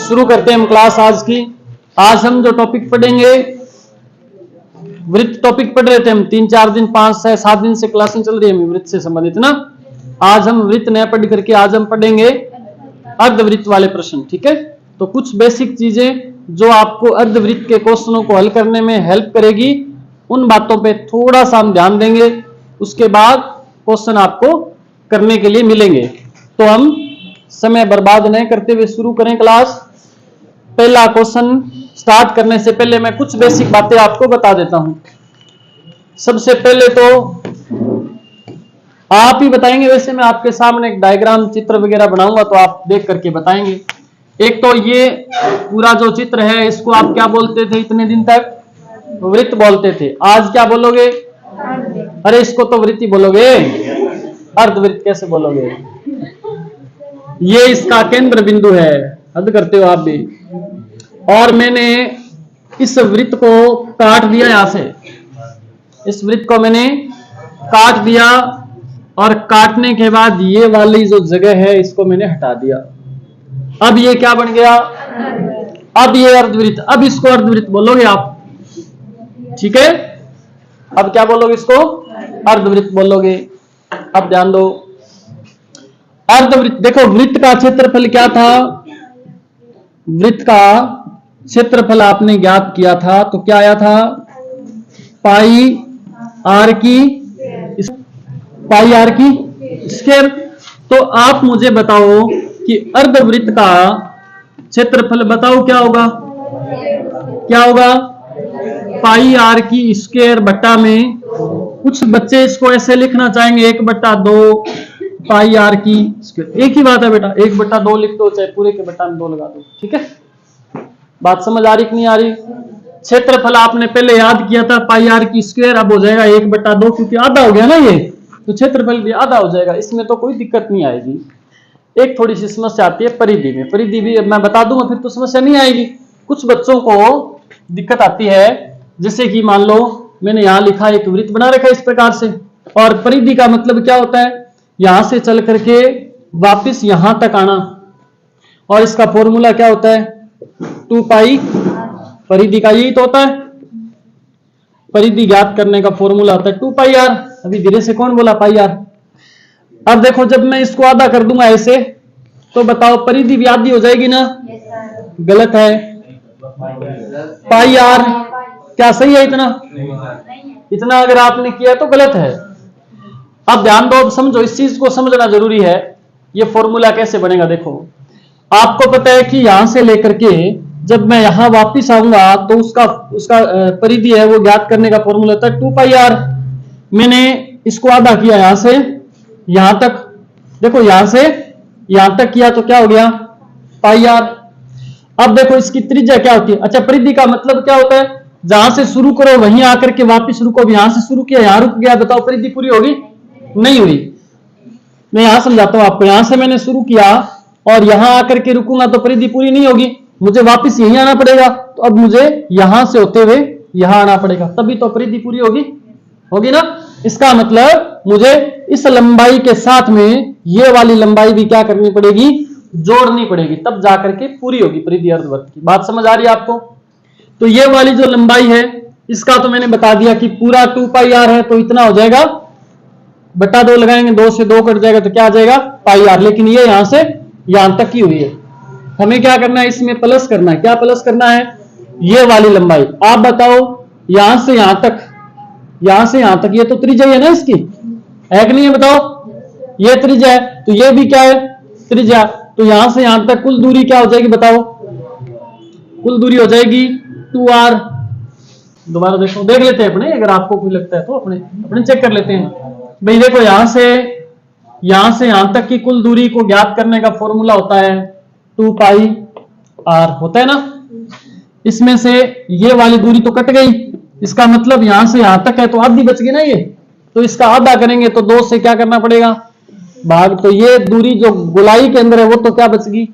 शुरू करते हैं हम क्लास आज की। आज हम जो टॉपिक पढ़ेंगे, वृत्त टॉपिक पढ़ रहे थे हम 3-4 दिन, 5-6-7 दिन से क्लासें चल रही है वृत्त से संबंधित ना। आज हम वृत्त नया पढ़ करके आज हम पढ़ेंगे अर्धवृत्त वाले प्रश्न। ठीक है, तो कुछ बेसिक चीजें जो आपको अर्धवृत्त के क्वेश्चनों को हल करने में हेल्प करेगी, उन बातों पे थोड़ा सा हम ध्यान देंगे। उसके बाद क्वेश्चन आपको करने के लिए मिलेंगे। तो हम समय बर्बाद नहीं करते हुए शुरू करें क्लास। पहला क्वेश्चन स्टार्ट करने से पहले मैं कुछ बेसिक बातें आपको बता देता हूं। सबसे पहले तो आप ही बताएंगे, वैसे मैं आपके सामने एक डायग्राम चित्र वगैरह बनाऊंगा तो आप देख करके बताएंगे। एक तो ये पूरा जो चित्र है इसको आप क्या बोलते थे इतने दिन तक? वृत्त बोलते थे। आज क्या बोलोगे? अरे इसको तो वृत्त ही बोलोगे, अर्धवृत्त कैसे बोलोगे? ये इसका केंद्र बिंदु है, हद करते हो आप भी। और मैंने इस वृत्त को काट दिया यहां से, इस वृत्त को मैंने काट दिया और काटने के बाद ये वाली जो जगह है इसको मैंने हटा दिया। अब ये क्या बन गया? अब ये अर्धवृत्त। अब इसको अर्धवृत्त बोलोगे आप, ठीक है? अब क्या बोलोगे इसको? अर्धवृत्त बोलोगे। अब ध्यान दो, अर्धवृत्त देखो, वृत्त का क्षेत्रफल क्या था? वृत्त का क्षेत्रफल आपने ज्ञात किया था तो क्या आया था? पाई आर की स्क्वायर। तो आप मुझे बताओ कि अर्धवृत्त का क्षेत्रफल बताओ क्या होगा? क्या होगा? पाई आर की स्क्वायर बट्टा में, कुछ बच्चे इसको ऐसे लिखना चाहेंगे 1/2 पाई आर की स्क्वायर। एक ही बात है बेटा, 1/2 लिख दो, चाहे पूरे के बट्टा में 2 लगा दो। ठीक है, बात समझ आ रही कि नहीं आ रही? क्षेत्रफल आपने पहले याद किया था पाई आर की स्क्वायर, अब हो जाएगा 1/2 क्योंकि आधा हो गया ना ये, तो क्षेत्रफल भी आधा हो जाएगा। इसमें तो कोई दिक्कत नहीं आएगी। एक थोड़ी सी समस्या आती है परिधि में, परिधि भी मैं बता दूंगा फिर तो समस्या नहीं आएगी। कुछ बच्चों को दिक्कत आती है, जैसे कि मान लो मैंने यहां लिखा एक वृत्त बना रखा है इस प्रकार से, और परिधि का मतलब क्या होता है? यहां से चल करके वापस यहां तक आना, और इसका फॉर्मूला क्या होता है? 2 पाई। परिधि का यही तो होता है, परिधि ज्ञात करने का फॉर्मूला होता है 2 पाई आर। अभी धीरे से कौन बोला पाई आर? अब देखो, जब मैं इसको आधा कर दूंगा ऐसे, तो बताओ परिधि भी आधी हो जाएगी ना? गलत है। पाई आर क्या सही है? इतना अगर आपने किया तो गलत है। अब ध्यान दो, अब समझो, इस चीज को समझना जरूरी है। ये फॉर्मूला कैसे बनेगा? देखो, आपको पता है कि यहां से लेकर के जब मैं यहां वापिस आऊंगा तो उसका परिधि है वो ज्ञात करने का फॉर्मूला होता है 2 पाई आर। मैंने इसको आधा किया यहां से यहां तक, देखो यहां से यहां तक किया तो क्या हो गया? पाई आर। अब देखो इसकी त्रिज्या क्या होती है? अच्छा, परिधि का मतलब क्या होता है? जहां से शुरू करो वहीं आकर के वापस रुको। अब यहां से शुरू किया, यहां रुक गया, बताओ परिधि पूरी होगी? नहीं हुई। मैं यहां समझाता हूं आपको, यहां से मैंने शुरू किया और यहां आकर के रुकूंगा तो परिधि पूरी नहीं होगी, मुझे वापस यहीं आना पड़ेगा। तो अब मुझे यहां से होते हुए यहां आना पड़ेगा, तभी तो परिधि पूरी होगी, होगी ना? इसका मतलब मुझे इस लंबाई के साथ में ये वाली लंबाई भी क्या करनी पड़ेगी? जोड़नी पड़ेगी, तब जाकर के पूरी होगी परिधि अर्धवृत्त की। बात समझ आ रही है आपको? तो ये वाली जो लंबाई है इसका तो मैंने बता दिया कि पूरा 2 पाई आर है, तो इतना हो जाएगा, बटा 2 लगाएंगे, 2 से 2 कट जाएगा तो क्या आ जाएगा? पाई आर। लेकिन ये यहां से यहां तक की हुई है, हमें क्या करना है? इसमें प्लस करना है। क्या प्लस करना है? ये वाली लंबाई। आप बताओ, यहां से यहां तक, यहां से यहां तक, ये तो त्रिज्या है ना इसकी, है कि नहीं है? बताओ, ये त्रिज्या है तो ये भी क्या है? त्रिज्या। तो यहां से यहां तक कुल दूरी क्या हो जाएगी? बताओ, कुल दूरी हो जाएगी 2r। दोबारा देखो, देख लेते हैं अपने, अगर आपको कोई लगता है तो अपने चेक कर लेते हैं भाई। देखो, यहां से यहां तक की कुल दूरी को ज्ञात करने का फॉर्मूला होता है 2 पाई आर, होता है ना? इसमें से ये वाली दूरी तो कट गई, इसका मतलब यहां से यहां तक है तो आधी बच गई ना ये, तो इसका आधा करेंगे तो 2 से क्या करना पड़ेगा? भाग। तो ये दूरी जो गोलाई के अंदर है वो तो क्या बच गई?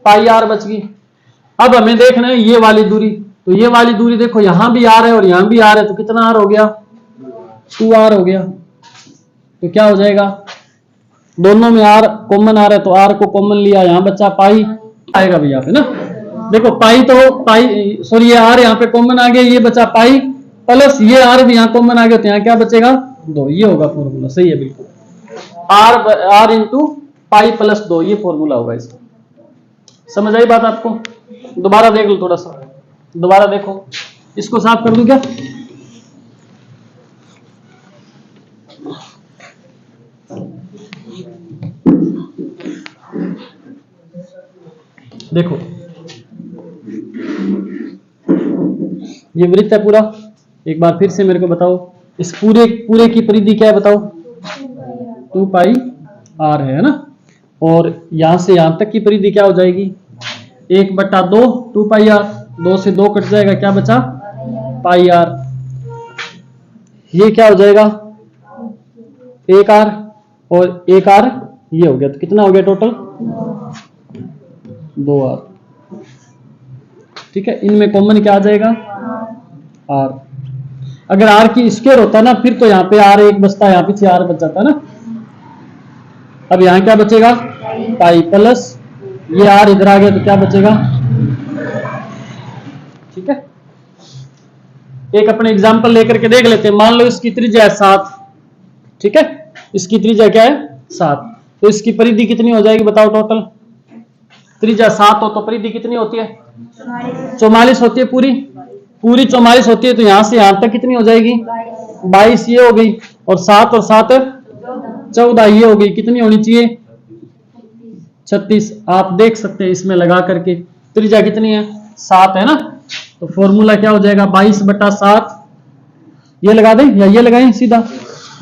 पाई आर बच गई। अब हमें देखना है ये वाली दूरी, तो ये वाली दूरी देखो, यहां भी आर है और यहां भी आर है, तो कितना आर हो गया? 2r हो गया। तो क्या हो जाएगा? दोनों में आर कॉमन आ रहा है तो आर को कॉमन लिया, यहां बच्चा पाई आएगा भैया पे ना। देखो पाई तो पाई, सॉरी ये आर यहाँ पे कॉमन आ गया, ये बचा पाई प्लस ये आर भी यहाँ कॉमन आ गया, तो यहाँ क्या बचेगा 2। ये होगा फॉर्मूला, सही है बिल्कुल। आर इंटू पाई प्लस 2 ये फॉर्मूला होगा इसका। समझ आई बात आपको? दोबारा देख लो, थोड़ा सा दोबारा देखो, इसको साफ कर दूं क्या? देखो ये वृत्त है पूरा, एक बार फिर से मेरे को बताओ, इस पूरे की परिधि क्या है बताओ? 2 पाई आर है ना, और यहां से यहां तक की परिधि क्या हो जाएगी? 1/2 2 पाई आर, 2 से 2 कट जाएगा, क्या बचा? पाई आर। ये क्या हो जाएगा? 1 आर और 1 आर ये हो गया, तो कितना हो गया टोटल? 2 आर। ठीक है, इनमें कॉमन क्या आ जाएगा? आर। अगर आर की स्क्वायर होता ना फिर तो यहाँ पे आर 1 बचता, यहाँ पीछे आर बच जाता ना। अब यहाँ क्या बचेगा? पाई प्लस ये आर इधर आ गया, तो क्या बचेगा? ठीक है, एक अपने एग्जांपल लेकर के देख लेते हैं। मान लो इसकी त्रिज्या है 7, ठीक है, इसकी त्रिज्या क्या है? 7, तो इसकी परिधि कितनी हो जाएगी बताओ टोटल? त्रिज्या 7 हो तो परिधि कितनी होती है? 44 होती है, पूरी 44 होती है, तो यहां से यहां तक कितनी हो जाएगी? 22 ये हो गई, और 7 और 7 14 ये हो गई, कितनी होनी चाहिए? 36। आप देख सकते हैं इसमें लगा करके, त्रिज्या कितनी है? 7 है ना, तो फॉर्मूला क्या हो जाएगा? 22/7। ये लगा दें या ये लगाएं? सीधा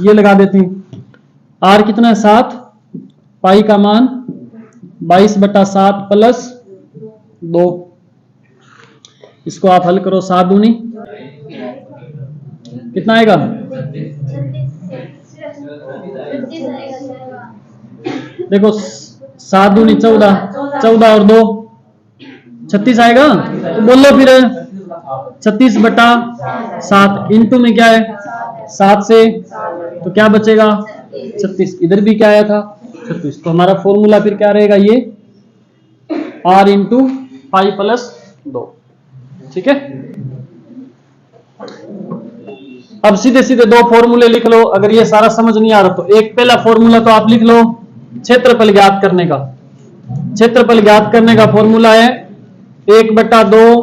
ये लगा देते हैं। आर कितना है? 7, पाई का मान 22/7 प्लस 2। इसको आप हल करो, 7 दूनी कितना आएगा? देखो 7 दूनी 14, 14 और 2 36 आएगा, तो बोलो फिर 36/7 इंटू में क्या है? 7 से, तो क्या बचेगा? 36। इधर भी क्या आया था? 36। तो हमारा फॉर्मूला फिर क्या रहेगा? ये आर इंटू पाई प्लस 2। ठीक है, अब सीधे सीधे 2 फॉर्मूले लिख लो। अगर ये सारा समझ नहीं आ रहा तो एक पहला फॉर्मूला तो आप लिख लो, क्षेत्रफल ज्ञात करने का। क्षेत्रफल ज्ञात करने का फॉर्मूला है 1/2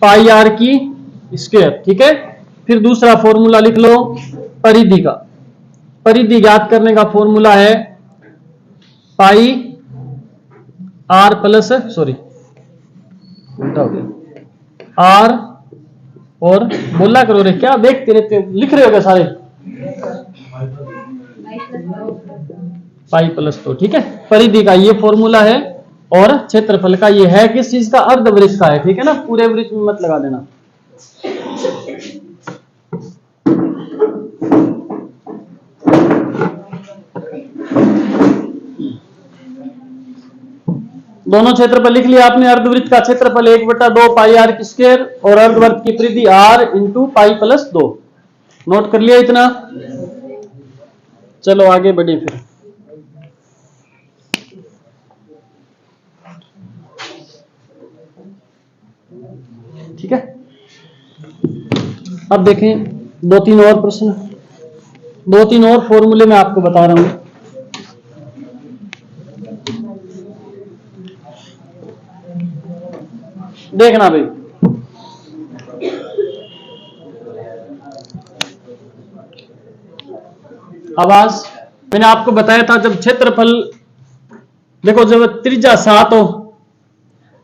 पाई आर की स्क्वायर। ठीक है, फिर दूसरा फॉर्मूला लिख लो परिधि का। परिधि ज्ञात करने का फॉर्मूला है पाई आर प्लस, सॉरी उल्टा हो गया, आर और बोला करो रे, क्या देखते रहते हो, लिख रहे हो क्या सारे? पाई प्लस 2। ठीक है, परिधि का ये फॉर्मूला है, और क्षेत्रफल का ये है किस चीज का? अर्धवृत्त का है। ठीक है ना, पूरे वृत्त में मत लगा देना। दोनों क्षेत्रफल लिख लिया आपने। अर्धवृत्त का क्षेत्रफल 1/2 पाई आर की स्क्वायर, और अर्धवृत्त की परिधि r into pi plus 2। Note कर लिया इतना? चलो आगे बढ़े फिर। ठीक है, अब देखें 2-3 और प्रश्न, 2-3 और फॉर्मूले मैं आपको बता रहा हूं। देखना भाई, आवाज मैंने आपको बताया था, जब क्षेत्रफल देखो, जब त्रिज्या 7 हो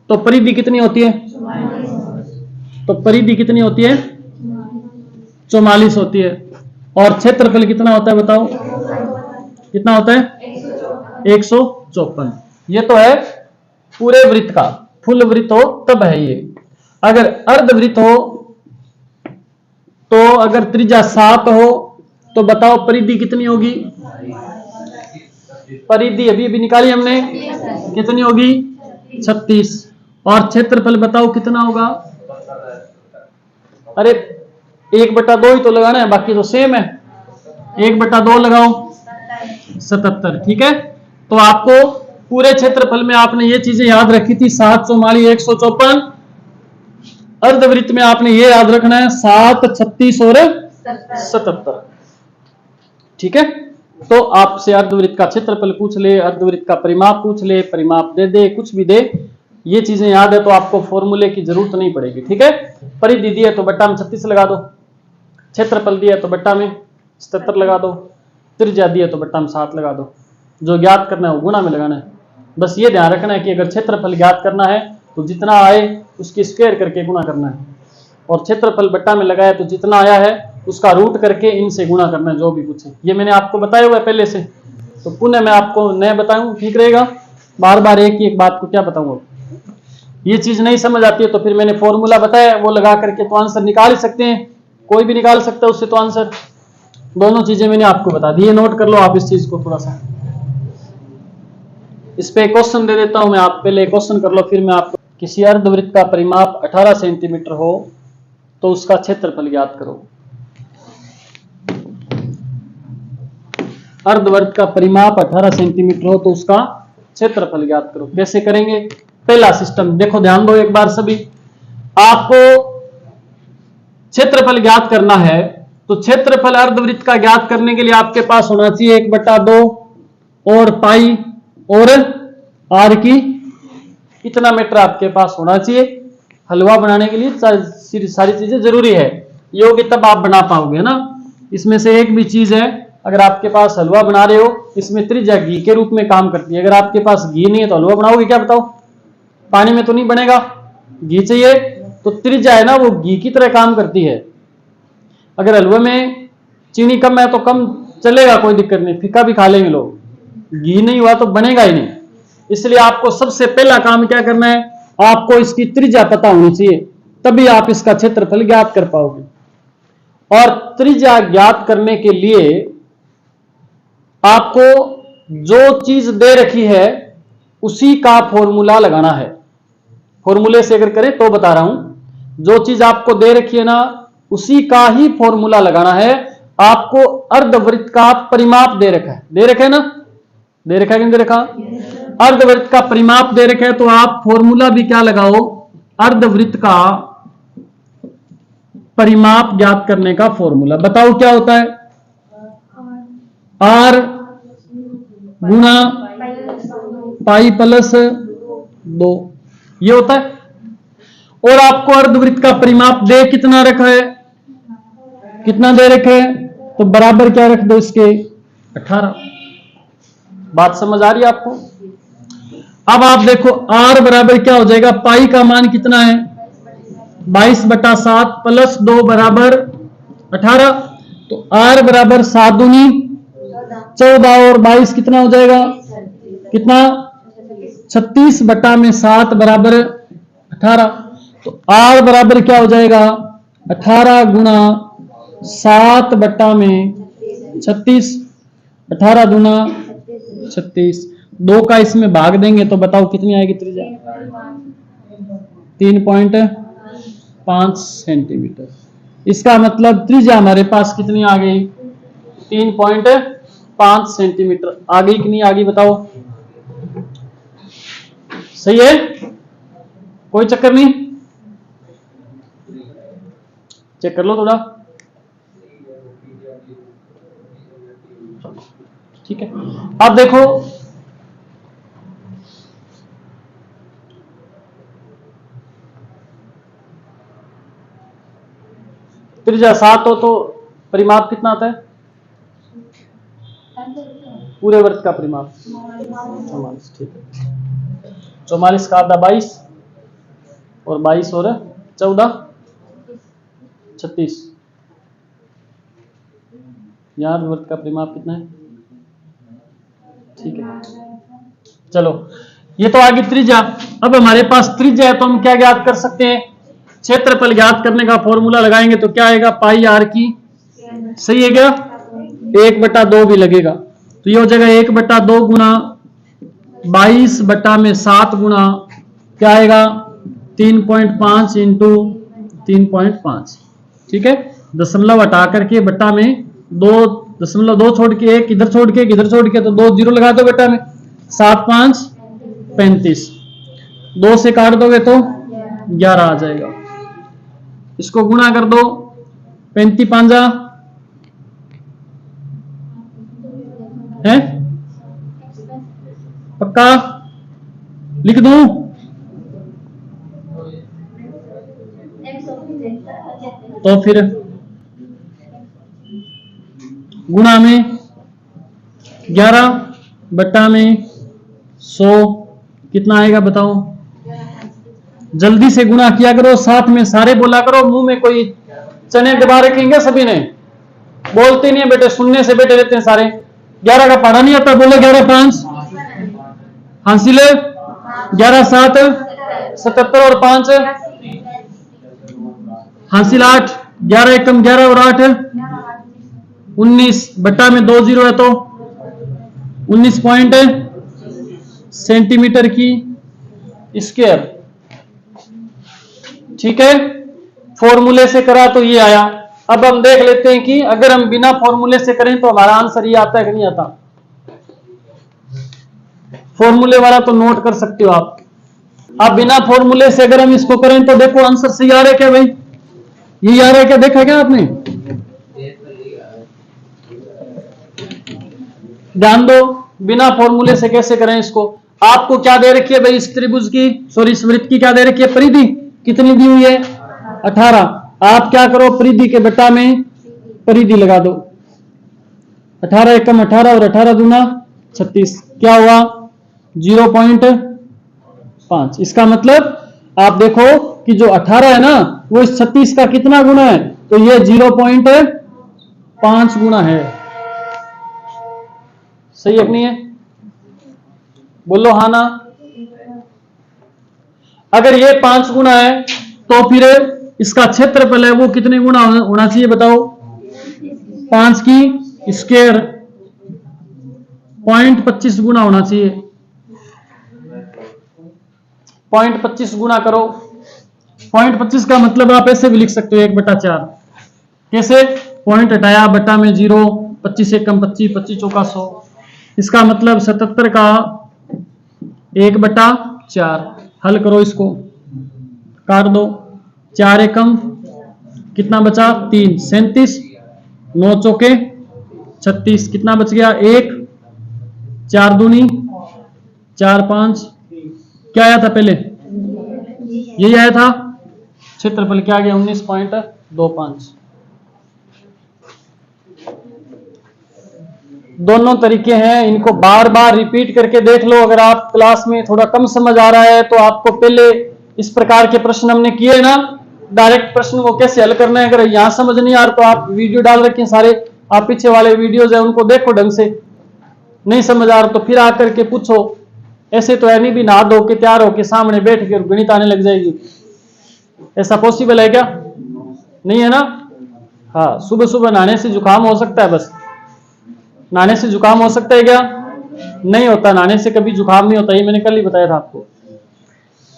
तो परिधि कितनी होती है? तो परिधि कितनी होती है? 44 होती है। और क्षेत्रफल कितना होता है बताओ? कितना होता है? 154। ये तो है पूरे वृत्त का। फुल वृत्त हो तब है ये। अगर अर्धवृत्त हो तो, अगर त्रिज्या 7 हो तो बताओ परिधि कितनी होगी? परिधि अभी अभी निकाली हमने, कितनी होगी? 36। और क्षेत्रफल बताओ कितना होगा? अरे 1/2 ही तो लगाना है, बाकी तो सेम है। 1/2 लगाओ 77। ठीक है, तो आपको पूरे क्षेत्रफल में आपने ये चीजें याद रखी थी, 744 154। अर्धवृत्त में आपने ये याद रखना है 7 36 और 77। ठीक है, तो आपसे अर्धवृत्त का क्षेत्रफल पूछ ले, अर्धवृत्त का परिमाप पूछ ले, परिमाप दे दे, कुछ भी दे, ये चीजें याद है तो आपको फॉर्मूले की जरूरत नहीं पड़ेगी। ठीक है, परिधि दी है तो बट्टा में 36 लगा दो, क्षेत्रफल दिया है तो बट्टा में 77 लगा दो, त्रिज्या दी है तो बट्टा में 7 लगा दो। जो ज्ञात करना है वो गुणा में लगाना है। बस ये ध्यान रखना है कि अगर क्षेत्रफल ज्ञात करना है तो जितना आए उसकी स्क्वायर करके गुणा करना है, और क्षेत्रफल बट्टा में लगाया तो जितना आया है उसका रूट करके इनसे गुणा करना है, जो भी पूछे। ये मैंने आपको बताया हुआ है पहले से, तो पुनः मैं आपको नया बताऊं, ठीक रहेगा? बार बार एक ही एक बात को क्या बताऊंगा। ये चीज नहीं समझ आती है तो फिर मैंने फॉर्मूला बताया वो लगा करके तो आंसर निकाल ही सकते हैं, कोई भी निकाल सकता है उससे तो आंसर। दोनों चीजें मैंने आपको बता दी, नोट कर लो आप इस चीज को थोड़ा सा। इस पे क्वेश्चन दे देता हूं मैं, आप पहले क्वेश्चन कर लो फिर मैं आपको। किसी अर्धवृत्त का परिमाप 18 सेंटीमीटर हो तो उसका क्षेत्रफल ज्ञात करो। अर्धवृत्त का परिमाप 18 सेंटीमीटर हो तो उसका क्षेत्रफल ज्ञात करो। कैसे करेंगे? पहला सिस्टम देखो, ध्यान दो एक बार सभी। आपको क्षेत्रफल ज्ञात करना है तो क्षेत्रफल अर्धवृत्त का ज्ञात करने के लिए आपके पास होना चाहिए 1/2 और पाई और आर की, इतना मीटर आपके पास होना चाहिए। हलवा बनाने के लिए सारी चीजें जरूरी है, ये होगी तब आप बना पाओगे ना। इसमें से एक भी चीज है, अगर आपके पास हलवा बना रहे हो, इसमें त्रिज्या घी के रूप में काम करती है। अगर आपके पास घी नहीं है तो हलवा बनाओगे क्या? बताओ, पानी में तो नहीं बनेगा, घी चाहिए। तो त्रिज्या है ना, वो घी की तरह काम करती है। अगर हलवे में चीनी कम है तो कम चलेगा, कोई दिक्कत नहीं, फीका भी खा लेंगे लोग। घी नहीं हुआ तो बनेगा ही नहीं। इसलिए आपको सबसे पहला काम क्या करना है, आपको इसकी त्रिज्या पता होनी चाहिए, तभी आप इसका क्षेत्रफल ज्ञात कर पाओगे। और त्रिज्या ज्ञात करने के लिए आपको जो चीज दे रखी है उसी का फॉर्मूला लगाना है। फॉर्मूले से अगर करें तो बता रहा हूं, जो चीज आपको दे रखी है ना उसी का ही फॉर्मूला लगाना है। आपको अर्धवृत्त का परिमाप दे रखा है, दे रखा है ना, दे रखा है कि नहीं दे रखा? अर्धवृत्त का परिमाप दे रखा है तो आप फॉर्मूला भी क्या लगाओ, अर्धवृत्त का परिमाप ज्ञात करने का फॉर्मूला। बताओ क्या होता है? आर गुणा पाई प्लस 2, ये होता है। और आपको अर्धवृत्त का परिमाप दे कितना रखा है, कितना दे रखा है, तो बराबर क्या रख दो इसके 18। बात समझ आ रही है आपको? अब आप देखो R बराबर क्या हो जाएगा, पाई का मान कितना है 22/7 प्लस 2 बराबर 18। तो R बराबर 7 दूनी 14 और 22 कितना हो जाएगा, कितना 36/7 बराबर 18। तो R बराबर क्या हो जाएगा 18 गुणा 7/36, 18 दूना 36। 2 का इसमें भाग देंगे तो बताओ कितनी आएगी त्रिज्या? 3.5 सेंटीमीटर। इसका मतलब त्रिज्या हमारे पास कितनी आ गई? 3.5 सेंटीमीटर आ गई कि नहीं आ गई? बताओ, सही है? कोई चक्कर नहीं? चेक कर लो थोड़ा, ठीक है। अब देखो त्रिज्या 7 हो तो परिमाप कितना आता है? पूरे वृत्त का परिमाप 44, ठीक है। 44 का आधा 22 और 22 और 14 36। यहाँ वृत्त का परिमाप कितना है? ठीक है, चलो ये तो आगे त्रिज्या। अब हमारे पास त्रिज्या है तो हम क्या ज्ञात कर सकते हैं? क्षेत्रफल ज्ञात करने का फॉर्मूला लगाएंगे तो क्या आएगा, पाई आर की, सही है क्या? 1/2 भी लगेगा तो ये हो जाएगा 1/2 गुना 22/7 गुना क्या आएगा 3.5 इंटू 3.5, ठीक है। दशमलव हटा करके बट्टा में 2.2 छोड़ के एक इधर छोड़ के इधर छोड़ के, तो 2 जीरो लगा दो बेटा में, 7 5 35। 2 से काट दोगे तो 11 आ जाएगा। इसको गुणा कर दो, 35 पांजा है, पक्का लिख दूं? तो फिर गुणा में 11 बट्टा में 100 कितना आएगा बताओ? जल्दी से गुणा किया करो, साथ में सारे बोला करो, मुंह में कोई चने दबा रखेंगे सभी ने, बोलते नहीं है बेटे, सुनने से बेटे रहते हैं सारे। 11 का पढ़ा नहीं आता, बोले 11 5 हासिल, 11 7 77 और 5 हासिल 8, 11 एकम 11 और 8 19 बट्टा में 2 जीरो है तो 19 पॉइंट सेंटीमीटर की स्क्वायर। ठीक है, फॉर्मूले से करा तो ये आया। अब हम देख लेते हैं कि अगर हम बिना फॉर्मूले से करें तो हमारा आंसर ये आता है कि नहीं आता। फॉर्मूले वाला तो नोट कर सकते हो आप। अब बिना फॉर्मूले से अगर हम इसको करें तो देखो आंसर सही आ रहा है क्या भाई? ये आ रहा है क्या, देखा क्या आपने? ध्यान दो, बिना फॉर्मूले से कैसे करें इसको। आपको क्या दे रखी है भाई? इस त्रिभुज की, सॉरी इस वृत्त की क्या दे रखी है? परिधि कितनी दी हुई है? 18। आप क्या करो, परिधि के बट्टा में परिधि लगा दो। 18 एकम 18 और 18 दूना 36, क्या हुआ? 0.5। इसका मतलब आप देखो कि जो 18 है ना वो इस 36 का कितना गुना है? तो ये 0.5 गुना है। सही है कि नहीं है? बोलो हाँ ना। अगर ये 5 गुना है तो फिर इसका क्षेत्रफल है वो कितने गुना होना चाहिए बताओ? 5 की स्क्वायर 0.25 गुना होना चाहिए। 0.25 गुना करो। 0.25 का मतलब आप ऐसे भी लिख सकते हो 1/4। कैसे? पॉइंट हटाया, बट्टा में 0, 25 एकम 25, 25 चौका 100। इसका मतलब 77 का 1/4। हल करो इसको, काट दो। 4 एकम कितना बचा? 3, 37, 9 चौके 36, कितना बच गया? 1, 4 दूनी 4 5, क्या आया था पहले? यही आया था। क्षेत्रफल क्या आ गया? 19.25। दोनों तरीके हैं, इनको बार बार रिपीट करके देख लो। अगर आप क्लास में थोड़ा कम समझ आ रहा है तो आपको पहले इस प्रकार के प्रश्न हमने किए ना, डायरेक्ट प्रश्न को कैसे हल करना है, अगर यहां समझ नहीं आ रहा तो आप वीडियो डाल रखे सारे, आप पीछे वाले वीडियोज है उनको देखो ढंग से। नहीं समझ आ रहा तो फिर आकर के पूछो। ऐसे तो है नहीं भी नहा धो के तैयार होके सामने बैठ के गणित आने लग जाएगी। ऐसा पॉसिबल है क्या? नहीं है ना। हाँ, सुबह सुबह नहाने से जुकाम हो सकता है, बस नहाने से जुकाम हो सकता है क्या? नहीं होता, नहाने से कभी जुकाम नहीं होता, ये मैंने कल ही बताया था आपको।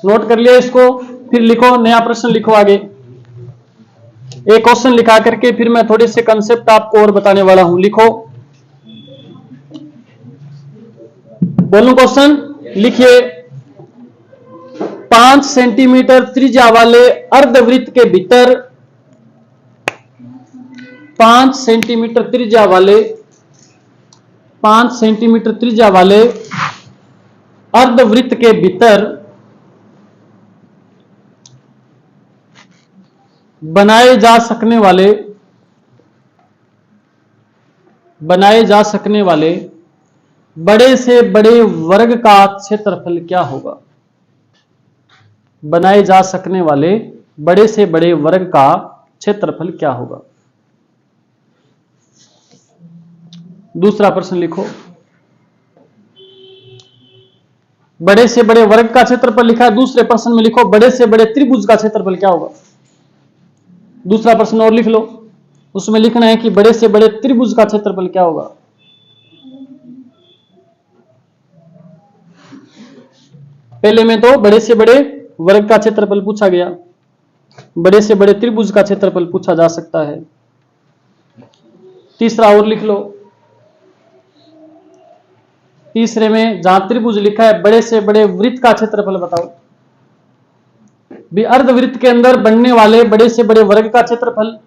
नोट कर लिया इसको, फिर लिखो, नया प्रश्न लिखो आगे। एक क्वेश्चन लिखा करके फिर मैं थोड़े से कंसेप्ट आपको और बताने वाला हूं। लिखो, बोलूं क्वेश्चन? लिखिए, 5 सेंटीमीटर त्रिज्या वाले अर्धवृत्त के भीतर 5 सेंटीमीटर त्रिज्या वाले 5 सेंटीमीटर त्रिज्या वाले अर्धवृत्त के भीतर बनाए जा सकने वाले बड़े से बड़े वर्ग का क्षेत्रफल क्या होगा? बनाए जा सकने वाले बड़े से बड़े वर्ग का क्षेत्रफल क्या होगा? दूसरा प्रश्न लिखो, बड़े से बड़े वर्ग का क्षेत्रफल लिखा है। दूसरे प्रश्न में लिखो, बड़े से बड़े त्रिभुज का क्षेत्रफल क्या होगा? दूसरा प्रश्न और लिख लो, उसमें लिखना है कि बड़े से बड़े त्रिभुज का क्षेत्रफल क्या होगा। पहले में तो बड़े से बड़े वर्ग का क्षेत्रफल पूछा गया, बड़े से बड़े त्रिभुज का क्षेत्रफल पूछा जा सकता है। तीसरा और लिख लो, तीसरे में जहां त्रिभुज लिखा है बड़े से बड़े वृत्त का क्षेत्रफल बताओ। भी अर्धवृत्त के अंदर बनने वाले बड़े से बड़े वर्ग का क्षेत्रफल,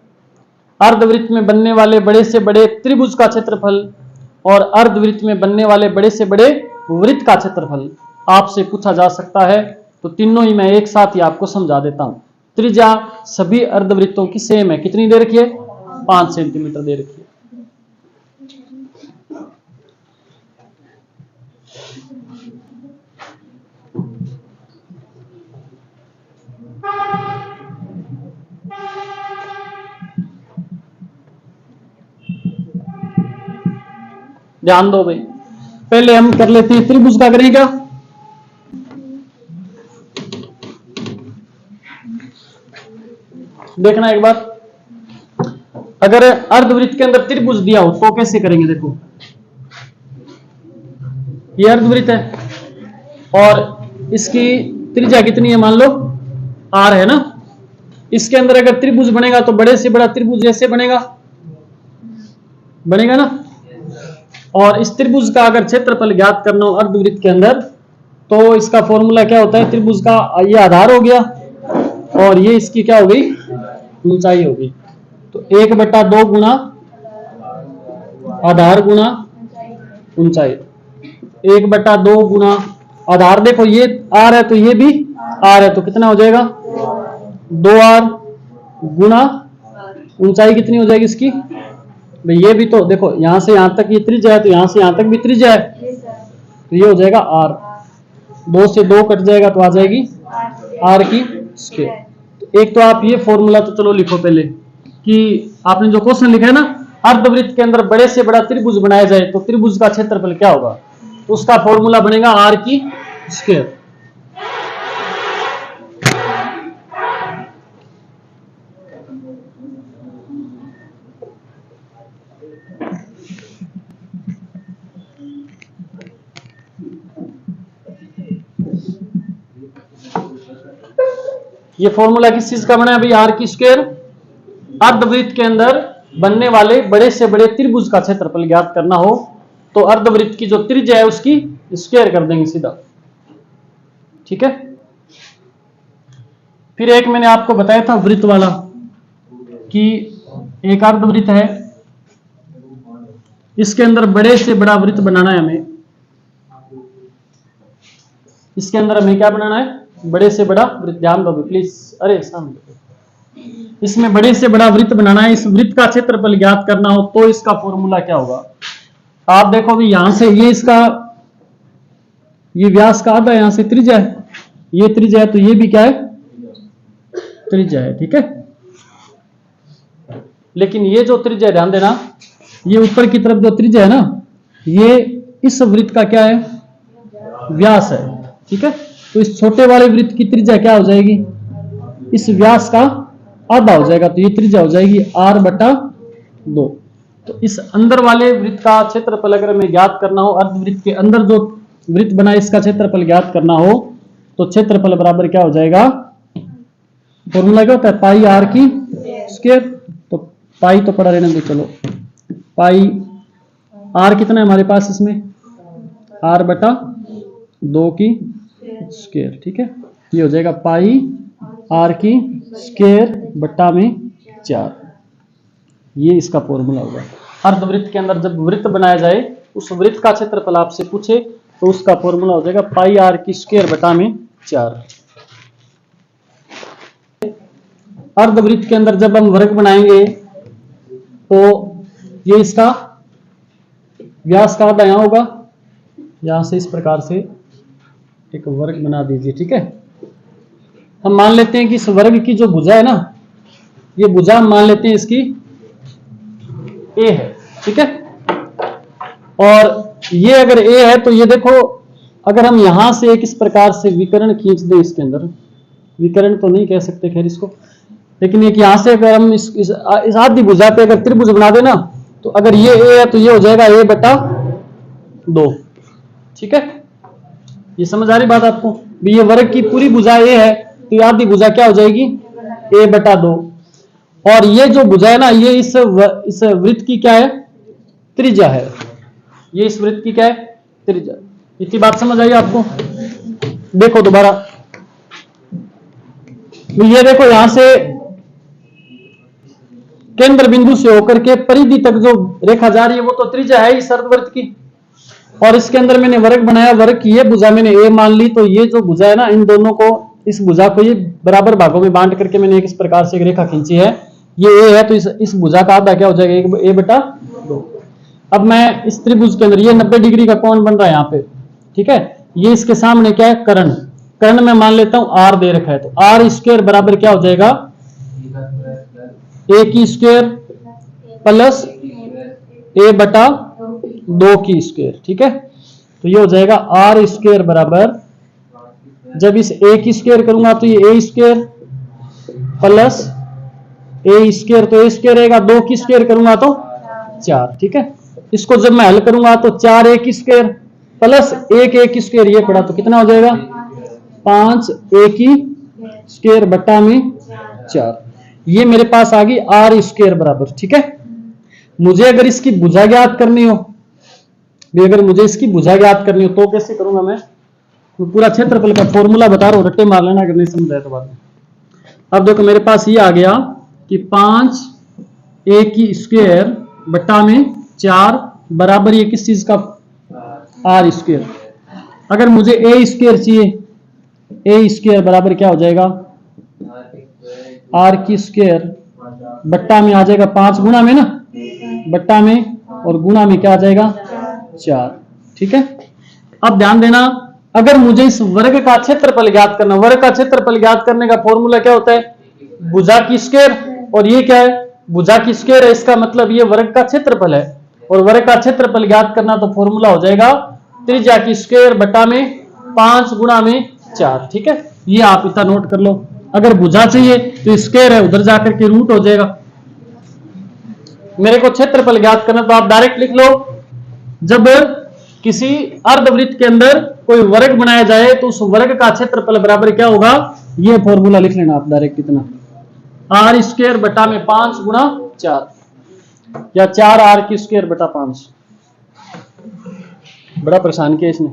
अर्धवृत्त में बनने वाले बड़े से बड़े त्रिभुज का क्षेत्रफल और अर्धवृत्त में बनने वाले बड़े से बड़े वृत्त का क्षेत्रफल आपसे पूछा जा सकता है। तो तीनों ही मैं एक साथ ही आपको समझा देता हूं। त्रिज्या सभी अर्धवृत्तों की सेम है, कितनी दे रखी है? 5 सेंटीमीटर दे रखी है। ध्यान दो भाई, पहले हम कर लेते हैं त्रिभुज का। करें क्या? देखना एक बार, अगर अर्धवृत्त के अंदर त्रिभुज दिया हो तो कैसे करेंगे। देखो ये अर्धवृत्त है और इसकी त्रिज्या कितनी है? मान लो r है ना। इसके अंदर अगर त्रिभुज बनेगा तो बड़े से बड़ा त्रिभुज ऐसे बनेगा ना। और इस त्रिभुज का अगर क्षेत्रफल ज्ञात करना हो अर्धवृत्त के अंदर तो इसका फॉर्मूला क्या होता है? त्रिभुज का ये आधार हो गया और ये इसकी क्या हो गई? ऊंचाई हो गई। तो 1/2 गुना आधार गुना ऊंचाई, 1/2 गुना आधार। देखो ये r है तो ये भी r है, तो कितना हो जाएगा? 2r गुना ऊंचाई कितनी हो जाएगी इसकी? भाई ये भी तो देखो यहां से यहां तक ये त्रिज्या है तो यहां से यहां तक भी त्रिज्या है, तो ये हो जाएगा r। 2 से 2 कट जाएगा तो आ जाएगी r की स्क्वायर। तो एक तो आप ये फॉर्मूला तो चलो लिखो पहले कि आपने जो क्वेश्चन लिखा है ना, अर्धवृत्त के अंदर बड़े से बड़ा त्रिभुज बनाया जाए तो त्रिभुज का क्षेत्रफल क्या होगा? तो उसका फॉर्मूला बनेगा r की स्क्वायर। ये फॉर्मूला किस चीज का बना है भाई? r की स्क्वायर। अर्धवृत्त के अंदर बनने वाले बड़े से बड़े त्रिभुज का क्षेत्रफल ज्ञात करना हो तो अर्धवृत्त की जो त्रिज्या है उसकी स्क्वायर कर देंगे सीधा, ठीक है। फिर एक मैंने आपको बताया था वृत्त वाला कि एक अर्धवृत्त है, इसके अंदर बड़े से बड़ा वृत्त बनाना है हमें। इसके अंदर हमें क्या बनाना है? बड़े से बड़ा वृत्त। ध्यान दो प्लीज, अरे सामने इसमें बड़े से बड़ा वृत्त बनाना है। इस वृत्त का क्षेत्रफल ज्ञात करना हो तो इसका फॉर्मूला क्या होगा? आप देखो भी यहां से ये इसका ये व्यास का आधा, यहां से त्रिज्या है, ये त्रिज्या है तो ये भी क्या है? त्रिज्या है, ठीक है। लेकिन ये जो त्रिज्या, ध्यान देना, ये ऊपर की तरफ जो त्रिज्या है ना, ये इस वृत्त का क्या है? व्यास है, ठीक है। तो इस छोटे वाले वृत्त की त्रिज्या क्या हो जाएगी? इस व्यास का आधा हो जाएगा, तो ये त्रिज्या हो जाएगी r/2। तो इस अंदर वाले वृत्त का क्षेत्रफल अगर हमें ज्ञात करना हो, अर्धवृत्त के अंदर जो वृत्त बना है इसका क्षेत्रफल ज्ञात करना हो तो क्षेत्रफल बराबर क्या हो जाएगा? फॉर्मूला क्या होता है? पाई r की स्क्वायर। तो पाई तो पड़ा रहने दो, चलो पाई r कितना है हमारे पास इसमें? r/2 की स्क्वायर, ठीक है। ये हो जाएगा पाई r की स्क्वायर बट्टा में 4। ये इसका फॉर्मूला होगा। अर्धवृत्त के अंदर जब वृत्त बनाया जाए, उस वृत्त का क्षेत्रफल आपसे पूछे तो उसका फॉर्मूला हो जाएगा पाई r की स्क्वायर बटा में 4। अर्धवृत्त के अंदर जब हम वर्ग बनाएंगे तो ये इसका व्यास का आधा यहां होगा, यहां से इस प्रकार से एक वर्ग बना दीजिए, ठीक है। हम मान लेते हैं कि इस वर्ग की जो भुजा है ना, ये भुजा हम मान लेते हैं इसकी a है, ठीक है। और ये अगर a है तो ये देखो, अगर हम यहां से एक इस प्रकार से विकर्ण खींच दें, इसके अंदर विकर्ण तो नहीं कह सकते खैर इसको, लेकिन एक यहां से अगर हम इस आधी भुजा पे अगर त्रिभुज बना देना तो अगर ये a है तो ये हो जाएगा a/2, ठीक है। ये समझ आ रही बात आपको? ये वर्ग की पूरी भुजा a है तो ये आधी भुजा क्या हो जाएगी? a/2। और ये जो भुजा है ना, ये इस वृत्त की क्या है? त्रिज्या है। ये इस वृत्त की क्या है? त्रिज्या। इतनी बात समझ आई आपको? देखो दोबारा, ये देखो यहां से केंद्र बिंदु से होकर के परिधि तक जो रेखा जा रही है वो तो त्रिज्या है इस अर्धवृत्त की, और इसके अंदर मैंने वर्ग बनाया, वर्ग की ये भुजा मैंने ए मान ली, तो ये जो भुजा है ना, इन दोनों को, इस भुजा को ये बराबर भागों में बांट करके मैंने इस प्रकार से एक रेखा खींची है, ये ए है, तो इस भुजा का आधा क्या हो जाएगा, ए बटा 2। अब मैं इस त्रिभुज के अंदर ये 90 डिग्री का कोण बन रहा है यहाँ पे, ठीक है, ये इसके सामने क्या है, कर्ण, कर्ण में मान लेता हूं आर दे रखा है, तो आर स्क्वायर बराबर क्या हो जाएगा, ए की स्क्वायर प्लस ए बटा 2 की स्क्वायर, ठीक है, तो ये हो जाएगा आर स्क्वायर बराबर, जब इस ए की स्क्वायर करूंगा तो ये ए स्क्वायर प्लस ए स्क्वायर, तो ए स्क्वायर रहेगा, 2 की स्क्वायर करूंगा तो 4, ठीक है, इसको जब मैं हल करूंगा तो 4 ए की स्क्वायर प्लस 1 ए की स्क्वायर, ये पड़ा तो कितना हो जाएगा, 5 ए की स्क्वायर बटा में 4, ये मेरे पास आ गई आर स्क्वायर बराबर, ठीक है। मुझे अगर इसकी भुजा ज्ञात करनी हो, अगर मुझे इसकी भुजा ज्ञात करनी हो तो कैसे करूंगा मैं, तो पूरा क्षेत्रफल का फॉर्मूला बता रहा हूं, रट्टे मार लेना अगर नहीं समझ आया तो बाद में। अब देखो मेरे पास ये आ गया कि 5 ए की स्क्वायर बटा में 4 बराबर ये किस चीज का, आर स्क्वायर। अगर मुझे ए स्क्वायर चाहिए, ए स्क्वायर बराबर क्या हो जाएगा, आर की स्क्वायर बट्टा में आ जाएगा 5 गुना में ना, बट्टा में, और गुना में क्या आ जाएगा 4, ठीक है। अब ध्यान देना, अगर मुझे इस वर्ग का क्षेत्रफल ज्ञात करना, वर्ग का क्षेत्रफल ज्ञात करने का फॉर्मूला क्या होता है, भुजा की स्क्वायर, और ये क्या है, भुजा की स्क्वायर है, इसका मतलब ये वर्ग का क्षेत्रफल है, और वर्ग का क्षेत्रफल ज्ञात करना तो फॉर्मूला हो जाएगा त्रिज्या की स्क्वायर बटा में 5 गुना में 4, ठीक है, ये आप इतना नोट कर लो। अगर भुजा चाहिए तो स्क्वायर है, उधर जाकर के रूट हो जाएगा। मेरे को क्षेत्रफल ज्ञात करना तो आप डायरेक्ट लिख लो, जब किसी अर्धवृत्त के अंदर कोई वर्ग बनाया जाए तो उस वर्ग का क्षेत्रफल बराबर क्या होगा, ये फॉर्मूला लिख लेना आप डायरेक्ट, इतना आर स्क्वायर बटा में 5 गुना 4, या 4 आर की स्क्वायर बटा 5। बड़ा परेशान किया इसने,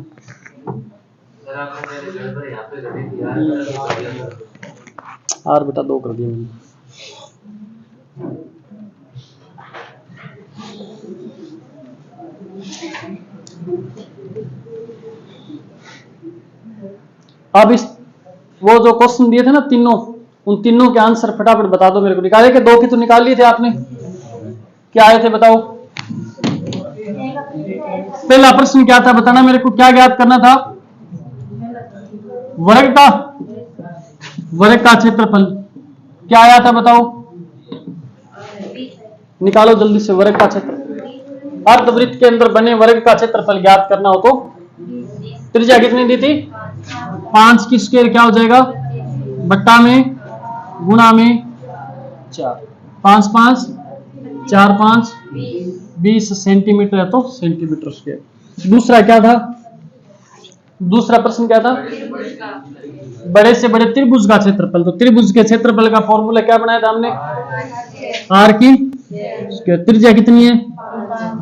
आर बटा 2 कर दिया मैंने। अब इस वो जो क्वेश्चन दिए थे ना तीनों, उन तीनों के आंसर फटाफट बता दो मेरे को। निकाले के 2 की तो निकाल लिए थे आपने, क्या आए थे बताओ। पहला प्रश्न क्या था बताना मेरे को, क्या ज्ञात करना था, वर्ग का क्षेत्रफल क्या आया था बताओ, निकालो जल्दी से वर्ग का क्षेत्रफल। अर्धवृत्त के अंदर बने वर्ग का क्षेत्रफल ज्ञात करना हो तो त्रिज्या कितनी दी थी, 5 की स्क्वायर क्या हो जाएगा, बट्टा में गुणा में 4, 5 5 4 5 20 सेंटीमीटर है तो सेंटीमीटर स्क्वायर। दूसरा क्या था, दूसरा प्रश्न क्या था, बड़े से बड़े त्रिभुज का क्षेत्रफल, तो त्रिभुज के क्षेत्रफल का फॉर्मूला क्या बनाया था हमने, आर की स्क्वायर, त्रिज्या कितनी है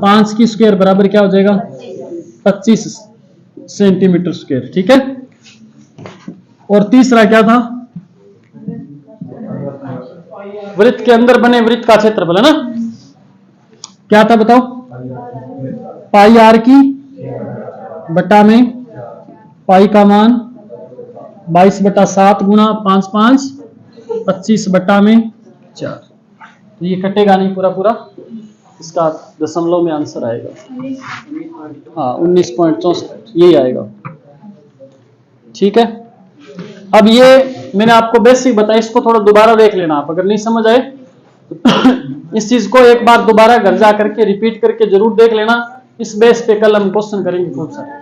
5 की स्क्वायर बराबर क्या हो जाएगा 25 सेंटीमीटर स्क्वायर, ठीक है। और तीसरा क्या था, वृत्त के अंदर बने वृत्त का क्षेत्रफल है ना, क्या था बताओ, पाई आर की बटा में पाई का मान 22/7 गुना 5 5 25 बटा में 4, तो ये कटेगा नहीं पूरा पूरा, इसका दशमलव में आंसर आएगा, हाँ 19.64 यही आएगा, ठीक है। अब ये मैंने आपको बेसिक बताया, इसको थोड़ा दोबारा देख लेना आप, अगर नहीं समझ आए तो इस चीज को एक बार दोबारा घर जा करके रिपीट करके जरूर देख लेना, इस बेस पे कल हम क्वेश्चन करेंगे खूब सारे।